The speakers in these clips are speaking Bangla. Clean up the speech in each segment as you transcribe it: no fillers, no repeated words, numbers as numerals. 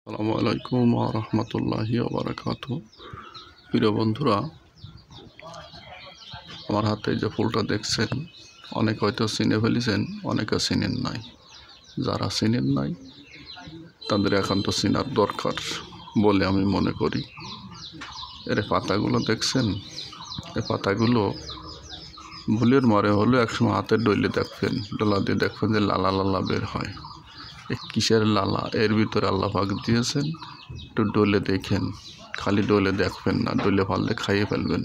আসসালামু আলাইকুম ওয়া রাহমাতুল্লাহি ওয়া বারাকাতুহু। প্রিয় বন্ধুরা, আমার হাতে যে ফুলটা দেখছেন, অনেকে হয়তো চিনে ফেলেছেন, অনেকে চিনেন নাই। যারা চিনেন নাই তাদের একান্ত চিনার দরকার বলে আমি মনে করি। এর পাতাগুলো দেখছেন, এই পাতাগুলো ভুলের মরে হলো একসময় হাতে ডইলে দেখবেন, ডলা দিয়ে দেখবেন যে লালা লালা বের হয়। এই কিসের লালা? এর ভিতরে আল্লাহ পাক দিয়েছেন, একটু ডলে দেখেন। খালি ডলে দেখবেন না, ডলে পারলে খাইয়ে ফেলবেন।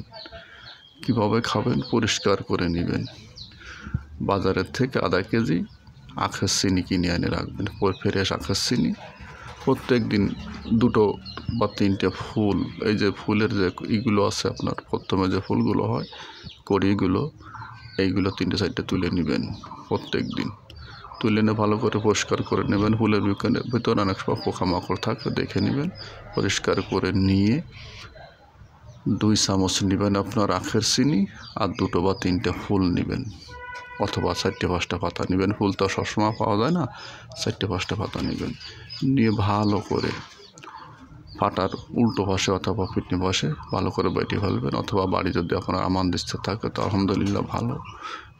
কীভাবে খাবেন? পরিষ্কার করে নেবেন। বাজারের থেকে আধা কেজি আখের চিনি কিনে এনে রাখবেন, ফ্রেশ আখের চিনি। প্রত্যেক দিন 2 বা 3টে ফুল, এই যে ফুলের যে ইগুলো আছে আপনার, প্রথমে যে ফুলগুলো হয় কড়িগুলো, এইগুলো 3টে-4টে তুলে নেবেন। প্রত্যেক দিন তুলে নিয়ে ভালো করে পরিষ্কার করে নেবেন। ফুলের ভিতরে অনেক সময় পোকামাকড় থাকে, দেখে নেবেন। পরিষ্কার করে নিয়ে 2 চামচ নেবেন আপনার আখের চিনি, আর 2 বা 3টে ফুল নেবেন, অথবা 4টে-5টা পাতা নেবেন। ফুল তো সবসময় পাওয়া যায় না, 4টে-5টা পাতা নেবেন। নিয়ে ভালো করে পাটার উল্টো পাশে অথবা পিঠনি পাশে ভালো করে বেটে ফেলবেন, অথবা বাড়ি যদি আপনার আমানদিস্তা থাকে তো আলহামদুলিল্লাহ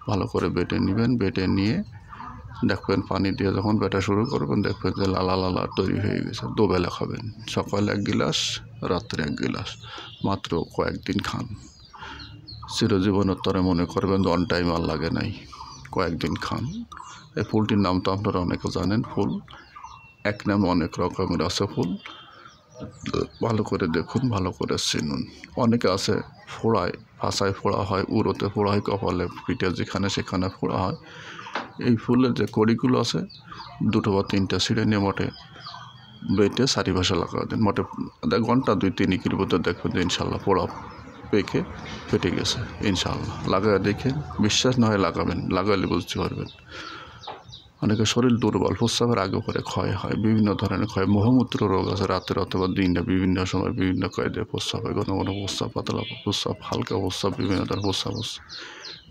ভালো করে বেটে নেবেন। বেটে নিয়ে দেখবেন পানি দিয়ে যখন বেটা শুরু করবেন, দেখবেন যে লালা লালা তৈরি হয়ে গেছে। দুবেলা খাবেন, সকালে 1 গিলাস, রাত্রে 1 গিলাস, মাত্র কয়েকদিন খান। চিরজীবনের তরে মনে করবেন যে অন টাইম আর লাগে নাই, কয়েকদিন খান। এই ফুলটির নাম তো আপনারা অনেকে জানেন। ফুল এক নামে অনেক রকমের আছে ফুল, ভালো করে দেখুন, ভালো করে চিনুন। অনেকে আছে ফোড়ায়, ফাঁসায় ফোড়া হয়, উড়োতে ফোড়া হয়, কপালে পিঠে যেখানে সেখানে ফোড়া হয়। এই ফুলের যে কড়িগুলো আছে 2 বা 3টা ছিঁড়ে নিয়ে মোটে বেটে চারিপাশে লাগাই দেন। মোটে ঘন্টা 2-3 ভিতরে দেখবেন যে ইনশাল্লাহ পোড়া পেকে ফেটে গেছে। ইনশাল্লাহ লাগায় দেখেন, বিশ্বাস না হয় লাগাবেন, লাগাইলে বুঝতে পারবেন। অনেকে শরীর দুর্বল, প্রস্রাবের আগে পরে ক্ষয় হয়, বিভিন্ন ধরনের ক্ষয়, বহুমূত্র রোগ আছে, রাতের অথবা দিনে বিভিন্ন সময় বিভিন্ন কায়দে প্রস্রাব হয়, ঘন ঘন প্রস্রাব, পাতলা প্রস্রাব, হালকা প্রস্রাব, বিভিন্ন ধরনের প্রস্রাব হচ্ছে।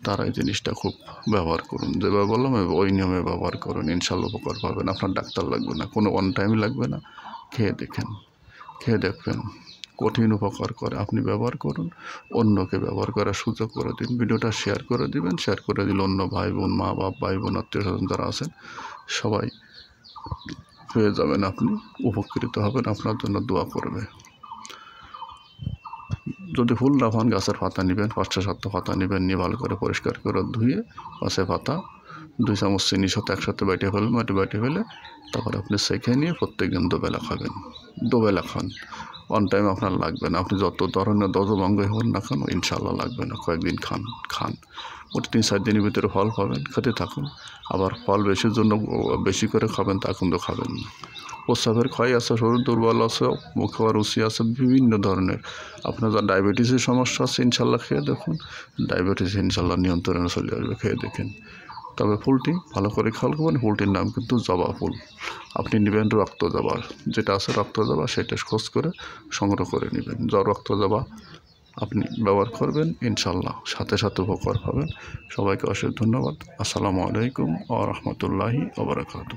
তারা এই জিনিসটা খুব ব্যবহার করুন। যেভাবে বললাম ওই নিয়মে ব্যবহার করুন, ইনশাল্লাহ উপকার পাবেন। আপনার ডাক্তার লাগবে না, কোনো অন টাইম লাগবে না। খেয়ে দেখবেন কঠিন উপকার করে। আপনি ব্যবহার করুন, অন্যকে ব্যবহার করার সুযোগ করে দিন। ভিডিওটা শেয়ার করে দিবেন। শেয়ার করে দিলে অন্য ভাই বোন, মা বাপ, ভাই বোন, আত্মীয় স্বজন যারা আছেন সবাই পেয়ে যাবেন, আপনি উপকৃত হবেন, আপনার জন্য দোয়া করবে। যদি ফুল না পান, গাছের পাতা নেবেন, 5টা-7টা পাতা নেবেন, নিয়ে ভালো করে পরিষ্কার করে ধুয়ে গাছের পাতা 2 চামচ চিনির সাথে একসাথে বেটে ফেলবেন। বেটে ফেলে তারপর আপনি সেঁকে নিয়ে প্রত্যেকদিন দুবেলা খাবেন। দুবেলা খান, অন টাইম আপনার লাগবে না। আপনি যত ধরনের দজভঙ্গই হন না কেন, ইনশাল্লাহ লাগবে না। কয়েকদিন খান, ওটা 3-4 দিনের ভিতরে ফল পাবেন। খেতে থাকুন। আবার ফল বেশির জন্য বেশি করে খাবেন তা কিন্তু খাবেন না। প্রস্রাবের ক্ষয় আছে, শরীর দুর্বল আছে, মুখে রুচি আছে, বিভিন্ন ধরনের। আপনার যা ডায়াবেটিসের সমস্যা আছে, ইনশাল্লাহ খেয়ে দেখুন, ডায়াবেটিস ইনশাল্লাহ নিয়ন্ত্রণে চলে আসবে। খেয়ে দেখেন। তবে ফুলটি ভালো করে খেয়াল করবেন, ফুলটির নাম কিন্তু জবা ফুল। আপনি নেবেন রক্ত জবা, যেটা আছে রক্ত জবা, সেটা খোঁজ করে সংগ্রহ করে নেবেন। রক্ত জবা আপনি ব্যবহার করবেন, ইনশাল্লাহ সাথে সাথে উপকার পাবেন। সবাইকে অশেষ ধন্যবাদ। আসসালামু আলাইকুম ওয়া রাহমাতুল্লাহি ওয়া বারাকাতুহু।